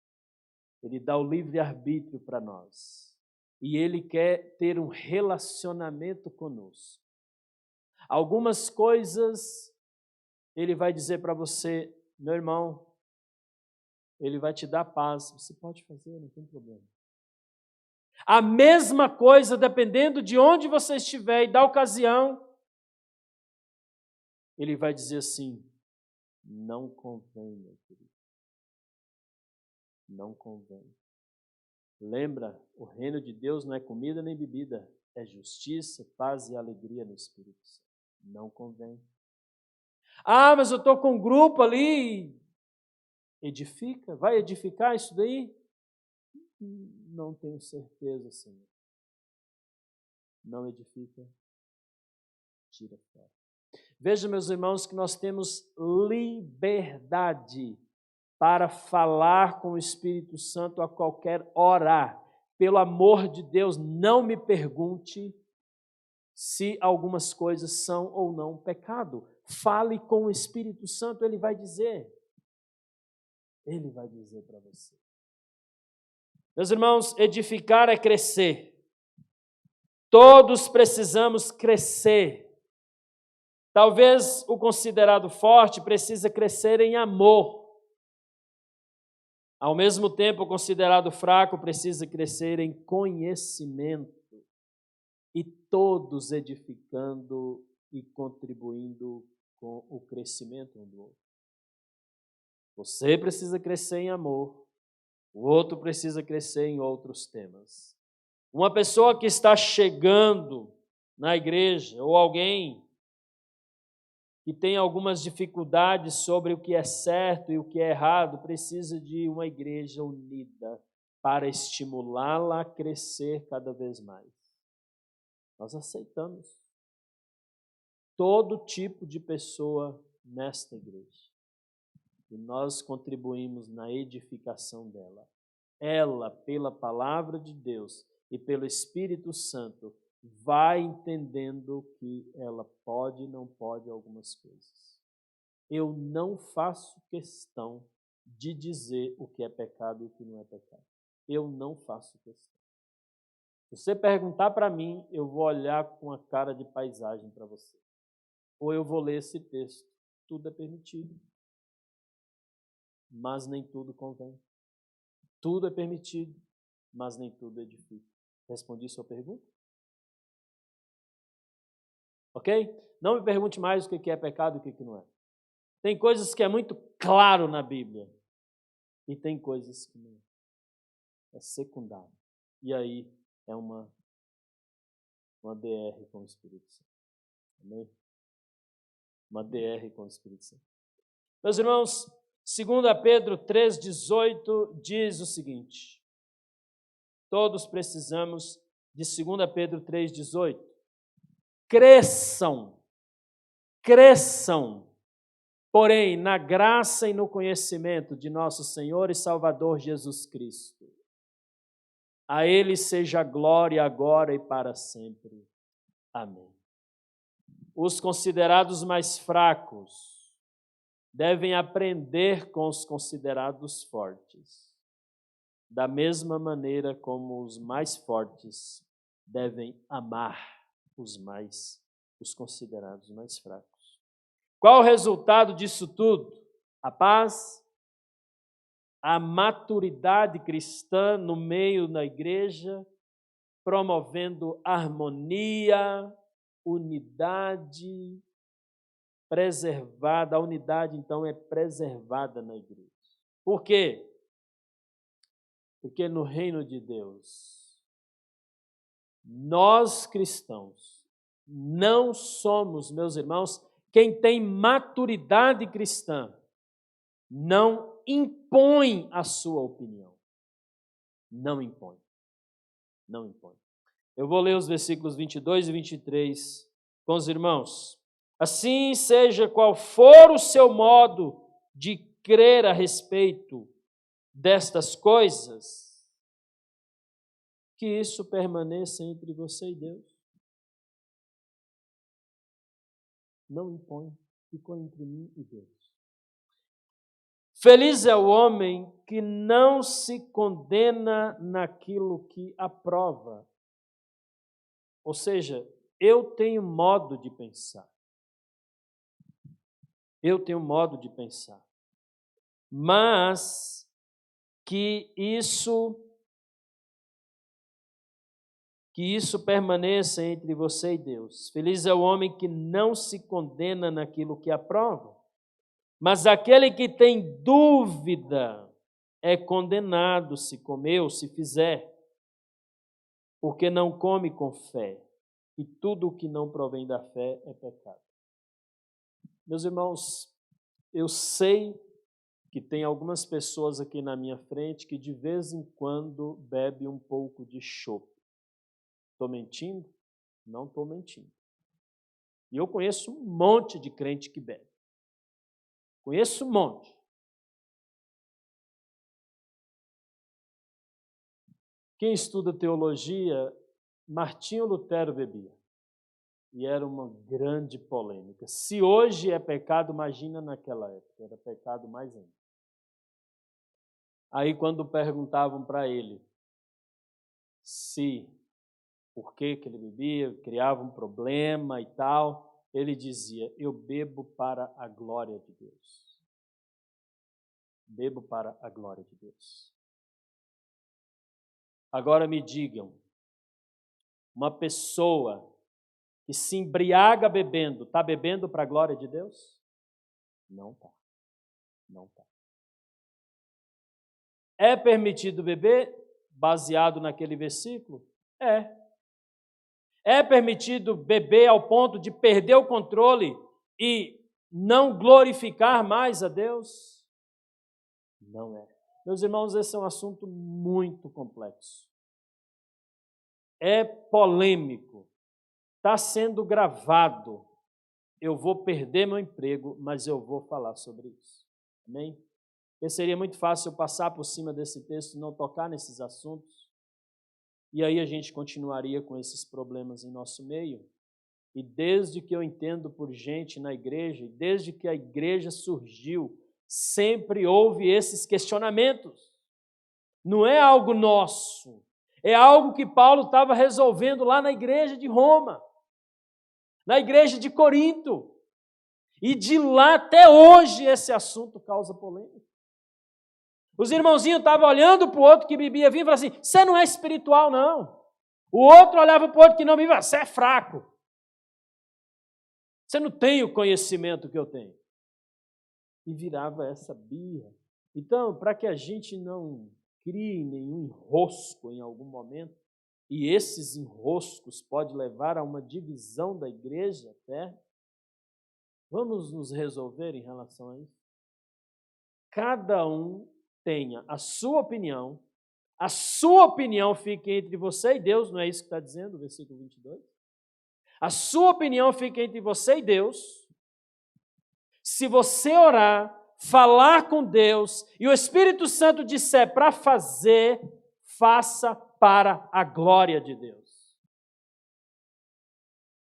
Speaker 1: Ele dá o livre-arbítrio para nós. E Ele quer ter um relacionamento conosco. Algumas coisas Ele vai dizer para você, meu irmão, Ele vai te dar paz. Você pode fazer, não tem problema. A mesma coisa, dependendo de onde você estiver e da ocasião, Ele vai dizer assim, não convém, meu querido. Não convém. Lembra, o reino de Deus não é comida nem bebida, é justiça, paz e alegria no Espírito Santo. Não convém. Ah, mas eu estou com um grupo ali. Edifica? Vai edificar isso daí? Não tenho certeza, Senhor. Não edifica, tira fora. Veja, meus irmãos, que nós temos liberdade para falar com o Espírito Santo a qualquer hora. Pelo amor de Deus, não me pergunte se algumas coisas são ou não pecado. Fale com o Espírito Santo, ele vai dizer. Ele vai dizer para você. Meus irmãos, edificar é crescer. Todos precisamos crescer. Talvez o considerado forte precisa crescer em amor. Ao mesmo tempo, o considerado fraco precisa crescer em conhecimento. E todos edificando e contribuindo com o crescimento um do outro. Você precisa crescer em amor, o outro precisa crescer em outros temas. Uma pessoa que está chegando na igreja, ou alguém que tem algumas dificuldades sobre o que é certo e o que é errado, precisa de uma igreja unida para estimulá-la a crescer cada vez mais. Nós aceitamos todo tipo de pessoa nesta igreja. E nós contribuímos na edificação dela. Ela, pela palavra de Deus e pelo Espírito Santo, vai entendendo que ela pode e não pode algumas coisas. Eu não faço questão de dizer o que é pecado e o que não é pecado. Eu não faço questão. Se você perguntar para mim, eu vou olhar com a cara de paisagem para você. Ou eu vou ler esse texto. Tudo é permitido, mas nem tudo convém. Tudo é permitido, mas nem tudo edifica. Respondi sua pergunta? Ok? Não me pergunte mais o que é pecado e o que não é. Tem coisas que é muito claro na Bíblia e tem coisas que não. É secundário. E aí é uma DR com o Espírito Santo. Amém? Uma DR com o Espírito Santo. Meus irmãos, 2 Pedro 3,18 diz o seguinte. Todos precisamos de 2 Pedro 3,18. Cresçam, porém, na graça e no conhecimento de nosso Senhor e Salvador Jesus Cristo. A Ele seja a glória agora e para sempre. Amém. Os considerados mais fracos devem aprender com os considerados fortes, da mesma maneira como os mais fortes devem amar os considerados mais fracos. Qual o resultado disso tudo? A paz, a maturidade cristã no meio da igreja, promovendo harmonia, unidade preservada. A unidade, então, é preservada na igreja. Por quê? Porque no reino de Deus, nós cristãos não somos, meus irmãos, quem tem maturidade cristã, não impõe a sua opinião. Não impõe. Não impõe. Eu vou ler os versículos 22 e 23 com os irmãos. Assim seja qual for o seu modo de crer a respeito destas coisas, que isso permaneça entre você e Deus. Não impõe, ficou entre mim e Deus. Feliz é o homem que não se condena naquilo que aprova. Ou seja, eu tenho modo de pensar. Eu tenho modo de pensar. Mas que isso permaneça entre você e Deus. Feliz é o homem que não se condena naquilo que aprova. Mas aquele que tem dúvida é condenado se comer ou se fizer, porque não come com fé, e tudo o que não provém da fé é pecado. Meus irmãos, eu sei que tem algumas pessoas aqui na minha frente que de vez em quando bebe um pouco de chope. Estou mentindo? Não estou mentindo. E eu conheço um monte de crente que bebe. Conheço um monte. Quem estuda teologia, Martinho Lutero bebia. E era uma grande polêmica. Se hoje é pecado, imagina naquela época, era pecado mais ainda. Aí quando perguntavam para ele por que ele bebia, criava um problema e tal, ele dizia, eu bebo para a glória de Deus. Bebo para a glória de Deus. Agora me digam, uma pessoa que se embriaga bebendo, está bebendo para a glória de Deus? Não está. Não está. É permitido beber, baseado naquele versículo? É. É permitido beber ao ponto de perder o controle e não glorificar mais a Deus? Não é. Meus irmãos, esse é um assunto muito complexo. É polêmico. Está sendo gravado. Eu vou perder meu emprego, mas eu vou falar sobre isso. Amém? Porque seria muito fácil eu passar por cima desse texto e não tocar nesses assuntos. E aí a gente continuaria com esses problemas em nosso meio. E desde que eu entendo por gente na igreja, desde que a igreja surgiu, sempre houve esses questionamentos. Não é algo nosso, é algo que Paulo estava resolvendo lá na igreja de Roma, na igreja de Corinto. E de lá até hoje esse assunto causa polêmica. Os irmãozinhos estavam olhando para o outro que bebia vinho e falavam assim, você não é espiritual não. O outro olhava para o outro que não bebia e falava, você é fraco. Você não tem o conhecimento que eu tenho. E virava essa birra. Então, para que a gente não crie nenhum enrosco em algum momento, e esses enroscos podem levar a uma divisão da igreja até, vamos nos resolver em relação a isso? Cada um tenha a sua opinião fica entre você e Deus, não é isso que está dizendo o versículo 22? A sua opinião fica entre você e Deus. Se você orar, falar com Deus e o Espírito Santo disser para fazer, faça para a glória de Deus.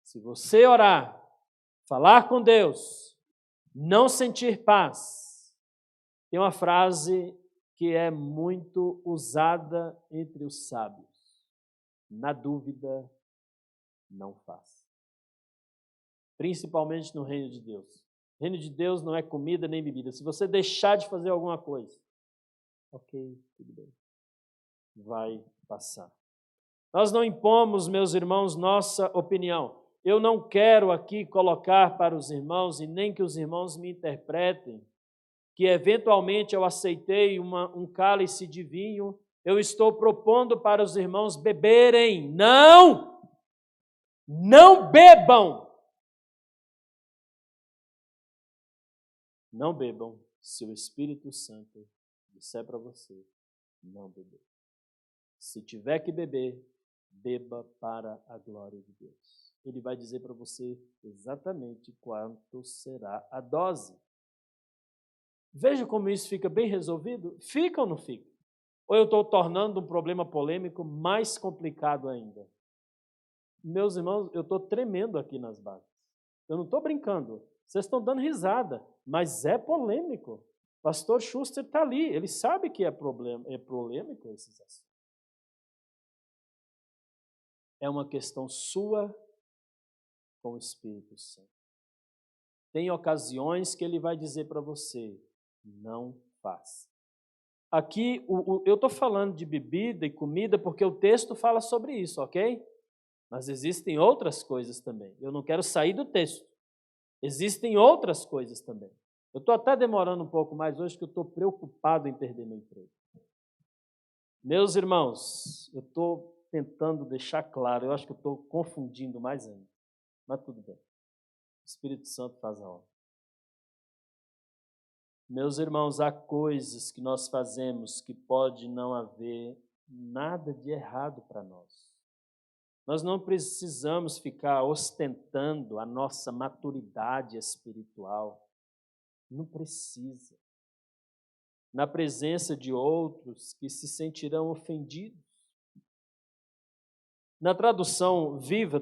Speaker 1: Se você orar, falar com Deus, não sentir paz, tem uma frase que é muito usada entre os sábios. Na dúvida, não faça. Principalmente no reino de Deus. O reino de Deus não é comida nem bebida. Se você deixar de fazer alguma coisa, ok, tudo bem. Vai passar. Nós não impomos, meus irmãos, nossa opinião. Eu não quero aqui colocar para os irmãos e nem que os irmãos me interpretem que eventualmente eu aceitei um cálice de vinho, eu estou propondo para os irmãos beberem. Não! Não bebam! Não bebam se o Espírito Santo disser para você não beber. Se tiver que beber, beba para a glória de Deus. Ele vai dizer para você exatamente quanto será a dose. Veja como isso fica bem resolvido. Fica ou não fica? Ou eu estou tornando um problema polêmico mais complicado ainda? Meus irmãos, eu estou tremendo aqui nas bases. Eu não estou brincando. Vocês estão dando risada, mas é polêmico. Pastor Schuster está ali, ele sabe que é polêmico esses assuntos. É uma questão sua com o Espírito Santo. Tem ocasiões que ele vai dizer para você, não faça. Aqui, eu estou falando de bebida e comida porque o texto fala sobre isso, ok? Mas existem outras coisas também. Eu não quero sair do texto. Existem outras coisas também. Eu estou até demorando um pouco mais hoje, porque eu estou preocupado em perder meu emprego. Meus irmãos, eu estou tentando deixar claro, eu acho que eu estou confundindo mais ainda. Mas tudo bem. O Espírito Santo faz a obra. Meus irmãos, há coisas que nós fazemos que pode não haver nada de errado para nós. Nós não precisamos ficar ostentando a nossa maturidade espiritual. Não precisa. Na presença de outros que se sentirão ofendidos. Na tradução Viva, eu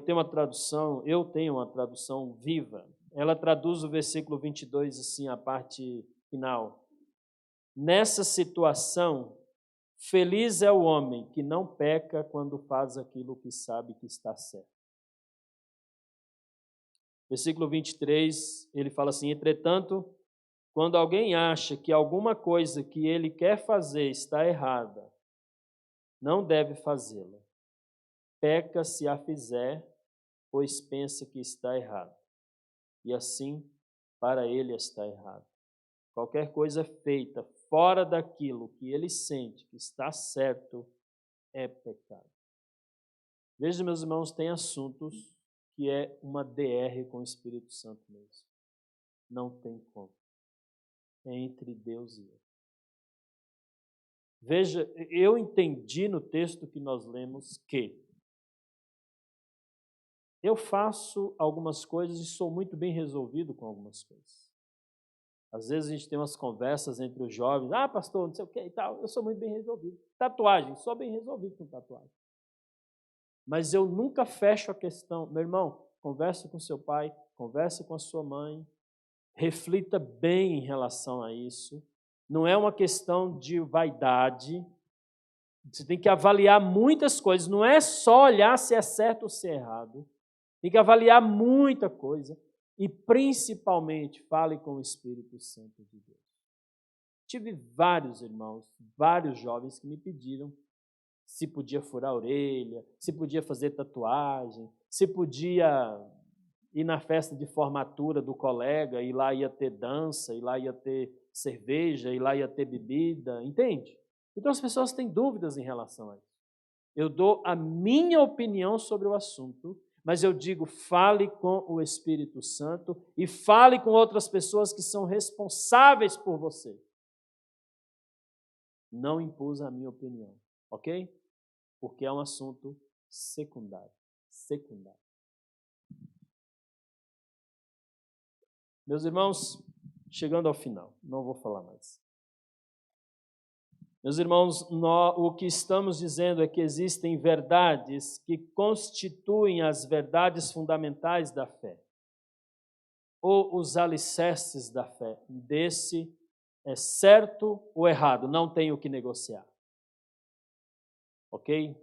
Speaker 1: tenho uma tradução Viva. Ela traduz o versículo 22 assim, a parte final. Nessa situação, feliz é o homem que não peca quando faz aquilo que sabe que está certo. Versículo 23, ele fala assim, entretanto, quando alguém acha que alguma coisa que ele quer fazer está errada, não deve fazê-la. Peca se a fizer, pois pensa que está errado. E assim, para ele está errado. Qualquer coisa feita fora daquilo que ele sente que está certo é pecado. Veja, meus irmãos, tem assuntos que é uma DR com o Espírito Santo mesmo. Não tem como. É entre Deus e eu. Veja, eu entendi no texto que nós lemos que eu faço algumas coisas e sou muito bem resolvido com algumas coisas. Às vezes a gente tem umas conversas entre os jovens, pastor, não sei o que e tal, eu sou muito bem resolvido. Tatuagem, sou bem resolvido com tatuagem. Mas eu nunca fecho a questão. Meu irmão, converse com seu pai, converse com a sua mãe, reflita bem em relação a isso. Não é uma questão de vaidade. Você tem que avaliar muitas coisas. Não é só olhar se é certo ou se é errado. Tem que avaliar muita coisa. E, principalmente, fale com o Espírito Santo de Deus. Tive vários irmãos, vários jovens que me pediram se podia furar a orelha, se podia fazer tatuagem, se podia ir na festa de formatura do colega, e lá ia ter dança, e lá ia ter cerveja, e lá ia ter bebida, entende? Então as pessoas têm dúvidas em relação a isso. Eu dou a minha opinião sobre o assunto, mas eu digo, fale com o Espírito Santo e fale com outras pessoas que são responsáveis por você. Não impus a minha opinião, ok? Porque é um assunto secundário. Secundário. Meus irmãos, chegando ao final, não vou falar mais. Meus irmãos, o que estamos dizendo é que existem verdades que constituem as verdades fundamentais da fé, ou os alicerces da fé. Desse é certo ou errado, não tem o que negociar. Ok?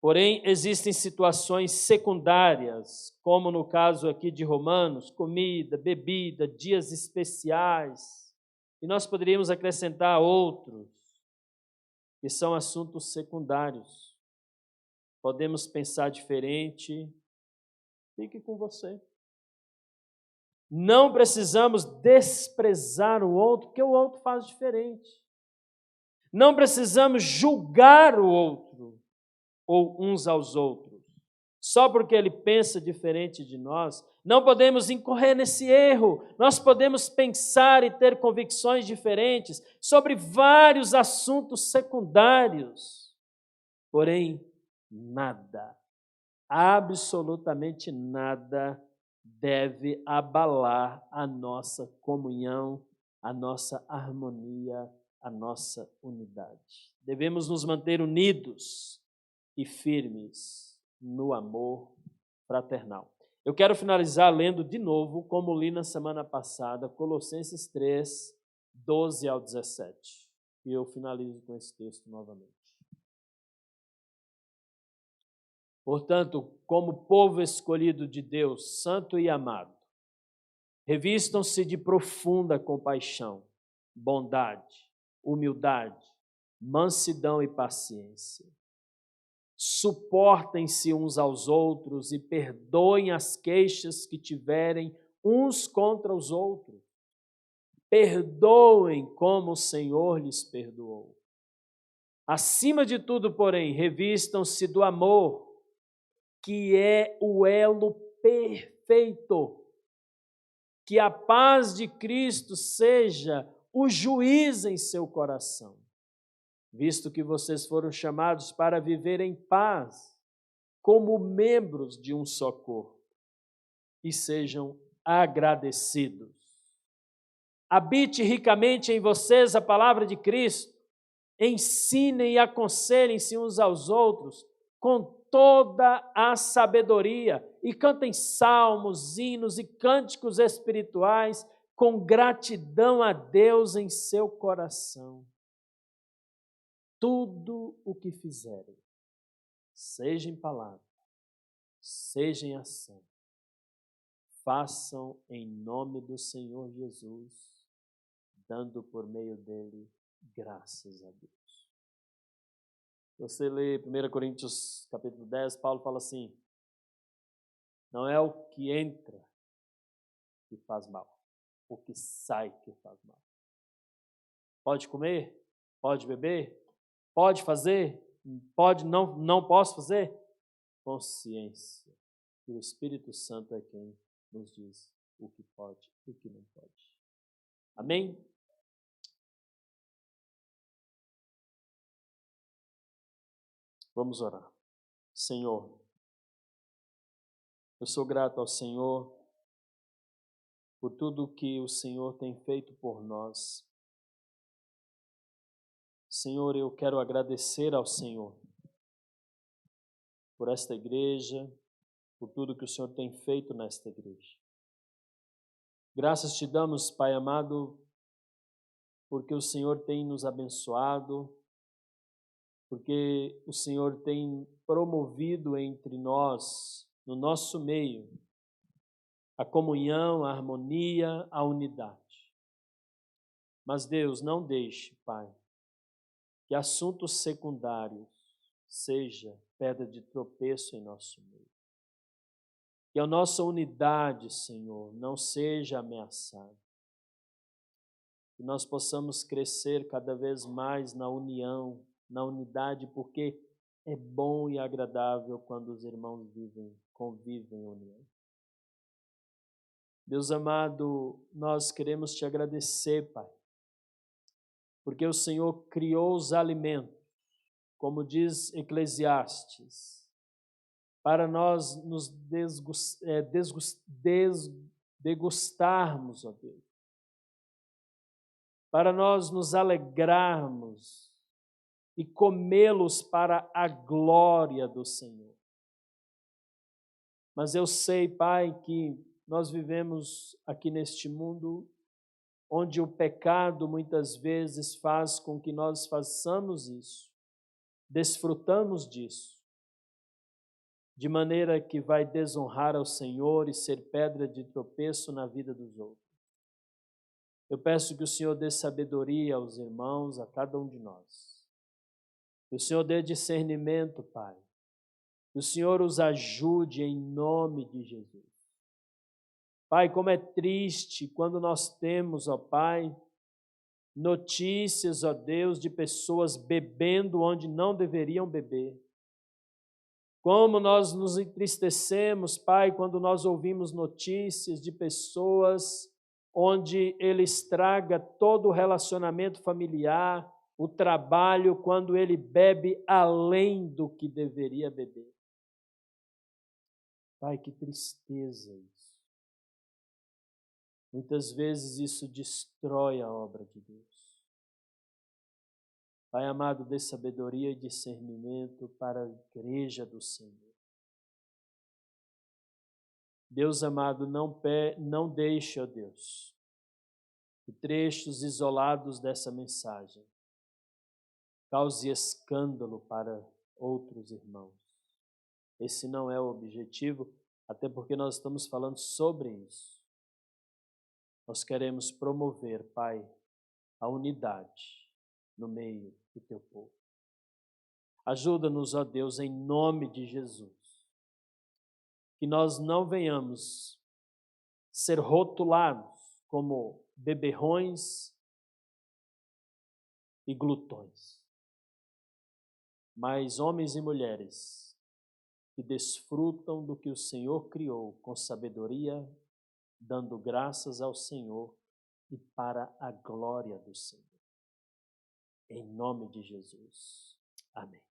Speaker 1: Porém, existem situações secundárias, como no caso aqui de Romanos, comida, bebida, dias especiais, e nós poderíamos acrescentar outros, que são assuntos secundários. Podemos pensar diferente, fique com você. Não precisamos desprezar o outro, porque o outro faz diferente. Não precisamos julgar o outro ou uns aos outros, só porque ele pensa diferente de nós. Não podemos incorrer nesse erro. Nós podemos pensar e ter convicções diferentes sobre vários assuntos secundários, porém, nada, absolutamente nada, deve abalar a nossa comunhão, a nossa harmonia, a nossa unidade. Devemos nos manter unidos e firmes no amor fraternal. Eu quero finalizar lendo de novo, como li na semana passada, Colossenses 3, 12 ao 17. E eu finalizo com esse texto novamente. Portanto, como povo escolhido de Deus, santo e amado, revistam-se de profunda compaixão, bondade, humildade, mansidão e paciência. Suportem-se uns aos outros e perdoem as queixas que tiverem uns contra os outros. Perdoem como o Senhor lhes perdoou. Acima de tudo, porém, revistam-se do amor, que é o elo perfeito. Que a paz de Cristo seja o juiz em seu coração, visto que vocês foram chamados para viver em paz, como membros de um só corpo, e sejam agradecidos. Habite ricamente em vocês a palavra de Cristo, ensinem e aconselhem-se uns aos outros com toda a sabedoria e cantem salmos, hinos e cânticos espirituais com gratidão a Deus em seu coração. Tudo o que fizerem, seja em palavra, seja em ação, façam em nome do Senhor Jesus, dando por meio dele graças a Deus. Você lê 1 Coríntios capítulo 10, Paulo fala assim: não é o que entra que faz mal, o que sai que faz mal. Pode comer? Pode beber? Pode fazer? Pode, não posso fazer? Consciência. E o Espírito Santo é quem nos diz o que pode e o que não pode. Amém? Vamos orar. Senhor, eu sou grato ao Senhor por tudo que o Senhor tem feito por nós. Senhor, eu quero agradecer ao Senhor por esta igreja, por tudo que o Senhor tem feito nesta igreja. Graças te damos, Pai amado, porque o Senhor tem nos abençoado, porque o Senhor tem promovido entre nós, no nosso meio, a comunhão, a harmonia, a unidade. Mas Deus, não deixe, Pai, que assuntos secundários seja pedra de tropeço em nosso meio. Que a nossa unidade, Senhor, não seja ameaçada. Que nós possamos crescer cada vez mais na união, na unidade, porque é bom e agradável quando os irmãos convivem em união. Deus amado, nós queremos te agradecer, Pai, porque o Senhor criou os alimentos, como diz Eclesiastes, para nós nos degustarmos, ó Deus, para nós nos alegrarmos e comê-los para a glória do Senhor. Mas eu sei, Pai, que nós vivemos aqui neste mundo onde o pecado muitas vezes faz com que nós façamos isso, desfrutamos disso, de maneira que vai desonrar ao Senhor e ser pedra de tropeço na vida dos outros. Eu peço que o Senhor dê sabedoria aos irmãos, a cada um de nós. Que o Senhor dê discernimento, Pai. Que o Senhor os ajude em nome de Jesus. Pai, como é triste quando nós temos, ó Pai, notícias, ó Deus, de pessoas bebendo onde não deveriam beber. Como nós nos entristecemos, Pai, quando nós ouvimos notícias de pessoas onde ele estraga todo o relacionamento familiar, o trabalho, quando ele bebe além do que deveria beber. Pai, que tristeza isso. Muitas vezes isso destrói a obra de Deus. Pai amado, dê sabedoria e discernimento para a igreja do Senhor. Deus amado, não deixe, ó Deus, que trechos isolados dessa mensagem cause escândalo para outros irmãos. Esse não é o objetivo, até porque nós estamos falando sobre isso. Nós queremos promover, Pai, a unidade no meio do teu povo. Ajuda-nos, ó Deus, em nome de Jesus, que nós não venhamos ser rotulados como beberrões e glutões, mas homens e mulheres que desfrutam do que o Senhor criou com sabedoria, dando graças ao Senhor e para a glória do Senhor. Em nome de Jesus. Amém.